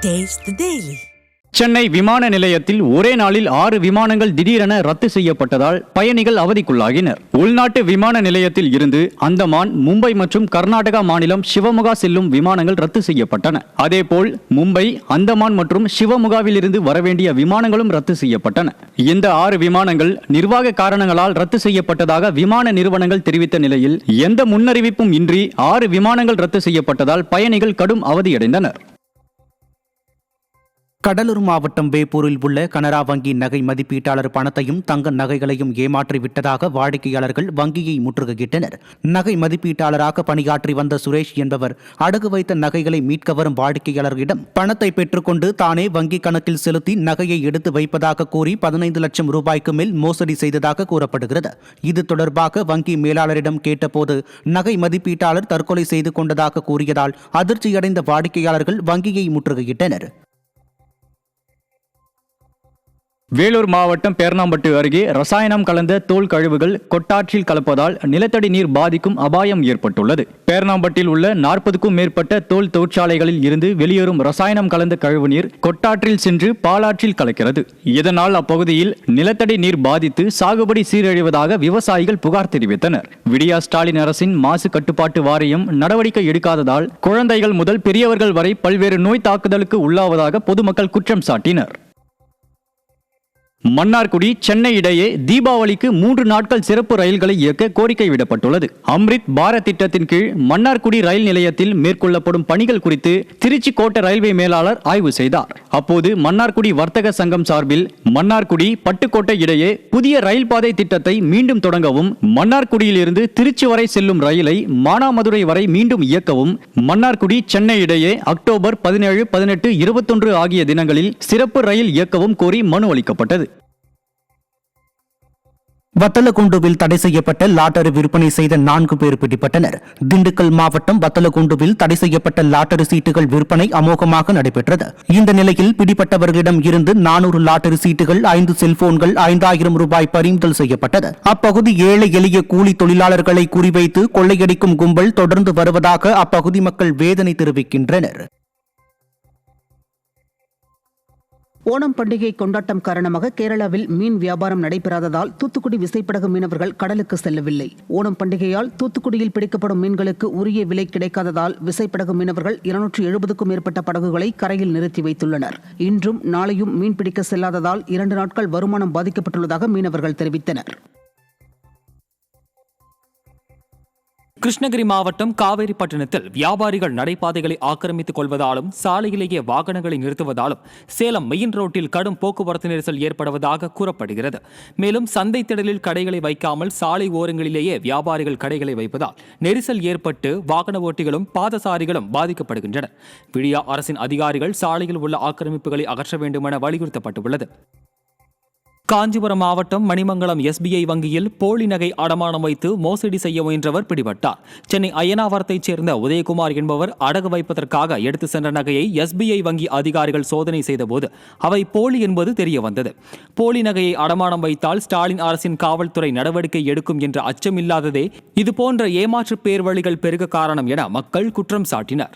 Taste the Daily. Chennai விமான நிலையத்தில் ஒரே நாளில் 6 விமானங்கள் திடீரென ரத்து செய்யப்பட்டதால் பயணிகள் அவதிக்குள்ளாகினர். உள்நாட்டு விமான நிலையத்தில் இருந்து அந்தமான், மும்பை மற்றும் கர்நாடகா மாநிலம் சிவமுகா செல்லும் விமானங்கள் ரத்து செய்யப்பட்டன. அதேபோல் மும்பை, அந்தமான் மற்றும் சிவமுகாவில் இருந்து வரவேண்டிய விமானங்களும் ரத்து செய்யப்பட்டன. இந்த 6 விமானங்கள் நிர்வாக காரணங்களால் ரத்து செய்யப்பட்டதாக விமான நிறுவனங்கள் தெரிவித்த நிலையில் எந்த முன்னறிவிப்பும் இன்றி 6 விமானங்கள் ரத்து செய்யப்பட்டதால் பயணிகள் கடும் அவதியடைந்தனர். கடலூர் மாவட்டம் வேப்பூரில் உள்ள கனரா வங்கி நகை மதிப்பீட்டாளர் பணத்தையும் தங்க நகைகளையும் ஏமாற்றி விட்டதாக வாடிக்கையாளர்கள் வங்கியை முற்றுகையிட்டனர். நகை மதிப்பீட்டாளராக பணியாற்றி வந்த சுரேஷ் என்பவர் அடகு வைத்த நகைகளை மீட்க வரும் வாடிக்கையாளர்களிடம் பணத்தை பெற்றுக்கொண்டு தானே வங்கி கணக்கில் செலுத்தி நகையை எடுத்து வைப்பதாக கூறி 15 லட்சம் ரூபாய்க்கு மேல் மோசடி செய்ததாக கூறப்படுகிறது. இது தொடர்பாக வங்கி மேலாளரிடம் கேட்டபோது நகை மதிப்பீட்டாளர் தற்கொலை செய்து கொண்டதாக கூறியதால் அதிர்ச்சியடைந்த வாடிக்கையாளர்கள் வங்கியை முற்றுகையிட்டனர். வேலூர் மாவட்டம் பேர்ணாம்பட்டு அருகே ரசாயனம் கலந்த தோல் கழிவுகள் கொட்டாற்றில் கலப்பதால் நிலத்தடி நீர் பாதிக்கும் அபாயம் ஏற்பட்டுள்ளது. பேர்ணாம்பட்டில் உள்ள 40க்கும் மேற்பட்ட தோல் தொழிற்சாலைகளில் இருந்து வெளியேறும் ரசாயனம் கலந்த கழிவுநீர் கொட்டாற்றில் சென்று பாலாற்றில் கலக்கிறது. இதனால் அப்பகுதியில் நிலத்தடி நீர் பாதித்து சாகுபடி சீரழிவதாக விவசாயிகள் புகார் தெரிவித்தனர். விடியா ஸ்டாலின் அரசின் மாசு கட்டுப்பாட்டு வாரியம் நடவடிக்கை எடுக்காததால் குழந்தைகள் முதல் பெரியவர்கள் வரை பல்வேறு நோய் தாக்குதலுக்கு உள்ளாவதாக பொதுமக்கள் குற்றம் சாட்டினர். மன்னார்குடி சென்னை இடையே தீபாவளிக்கு 3 நாட்கள் சிறப்பு ரயில்களை இயக்க கோரிக்கை விடப்பட்டுள்ளது. அம்ரித் பாரத் திட்டத்தின் கீழ் மன்னார்குடி ரயில் நிலையத்தில் மேற்கொள்ளப்படும் பணிகள் குறித்து திருச்சி கோட்ட ரயில்வே மேலாளர் ஆய்வு செய்தார். அப்போது மன்னார்குடி வர்த்தக சங்கம் சார்பில் மன்னார்குடி பட்டுக்கோட்டை இடையே புதிய ரயில் பாதை திட்டத்தை மீண்டும் தொடங்கவும், மன்னார்குடியில் இருந்து திருச்சி வரை செல்லும் ரயிலை மானாமதுரை வரை மீண்டும் இயக்கவும், மன்னார்குடி சென்னை இடையே அக்டோபர் 17, 18, 21 ஆகிய தினங்களில் சிறப்பு ரயில் இயக்கவும் கோரி மனு அளிக்கப்பட்டது. வத்தலகுண்டுவில் தடை செய்யப்பட்ட லாட்டரி விற்பனை செய்த 4 பேர் பிடிபட்டனர். திண்டுக்கல் மாவட்டம் வத்தலகுண்டுவில் தடை செய்யப்பட்ட லாட்டரி சீட்டுகள் விற்பனை அமோகமாக நடைபெற்றது. இந்த நிலையில் பிடிபட்டவர்களிடம் இருந்து 400 லாட்டரி சீட்டுகள், 5 செல்போன்கள், 5000 ரூபாய் பறிமுதல் செய்யப்பட்டது. அப்பகுதி ஏழை எளிய கூலி தொழிலாளர்களை குறிவைத்து கொள்ளையடிக்கும் கும்பல் தொடர்ந்து வருவதாக அப்பகுதி மக்கள் வேதனை தெரிவிக்கின்றனர். ஓணம் பண்டிகை கொண்டாட்டம் காரணமாக கேரளாவில் மீன் வியாபாரம் நடைபெறாததால் தூத்துக்குடி விசைப்படகு மீனவர்கள் கடலுக்கு செல்லவில்லை. ஓணம் பண்டிகையால் தூத்துக்குடியில் பிடிக்கப்படும் மீன்களுக்கு உரிய விலை கிடைக்காததால் விசைப்படகு மீனவர்கள் 270க்கும் மேற்பட்ட படகுகளை கரையில் நிறுத்தி வைத்துள்ளனர். இன்றும் நாளையும் மீன் பிடிக்க செல்லாததால் 2 நாட்கள் வருமானம் பாதிக்கப்பட்டுள்ளதாக மீனவர்கள் தெரிவித்தனர். கிருஷ்ணகிரி மாவட்டம் காவேரிப்பட்டினத்தில் வியாபாரிகள் நடைபாதைகளை ஆக்கிரமித்துக் கொள்வதாலும் சாலையிலேயே வாகனங்களை நிறுத்துவதாலும் சேலம் மெயின் ரோட்டில் கடும் போக்குவரத்து நெரிசல் ஏற்படுவதாக கூறப்படுகிறது. மேலும் சந்தை திடலில் கடைகளை வைக்காமல் சாலை ஓரங்களிலேயே வியாபாரிகள் கடைகளை வைப்பதால் நெரிசல் ஏற்பட்டு வாகன ஓட்டிகளும் பாதசாரிகளும் பாதிக்கப்படுகின்றனர். விடியா அரசின் அதிகாரிகள் சாலையில் உள்ள ஆக்கிரமிப்புகளை அகற்ற வேண்டுமென வலியுறுத்தப்பட்டுள்ளது. காஞ்சிபுரம் மாவட்டம் மணிமங்கலம் SBI வங்கியில் போலி நகை அடமானம் வைத்து மோசடி செய்ய முயன்றவர் பிடிபட்டார். சென்னை அய்யனாவரத்தைச் சேர்ந்த உதயகுமார் என்பவர் அடகு வைப்பதற்காக எடுத்து சென்ற நகையை SBI வங்கி அதிகாரிகள் சோதனை செய்தபோது அவை போலி என்பது தெரியவந்தது. போலி நகையை அடமானம் வைத்தால் ஸ்டாலின் அரசின் காவல்துறை நடவடிக்கை எடுக்கும் என்ற அச்சமில்லாததே இதுபோன்ற ஏமாற்று பேர்வழிகள் பெருக காரணம் என மக்கள் குற்றம் சாட்டினர்.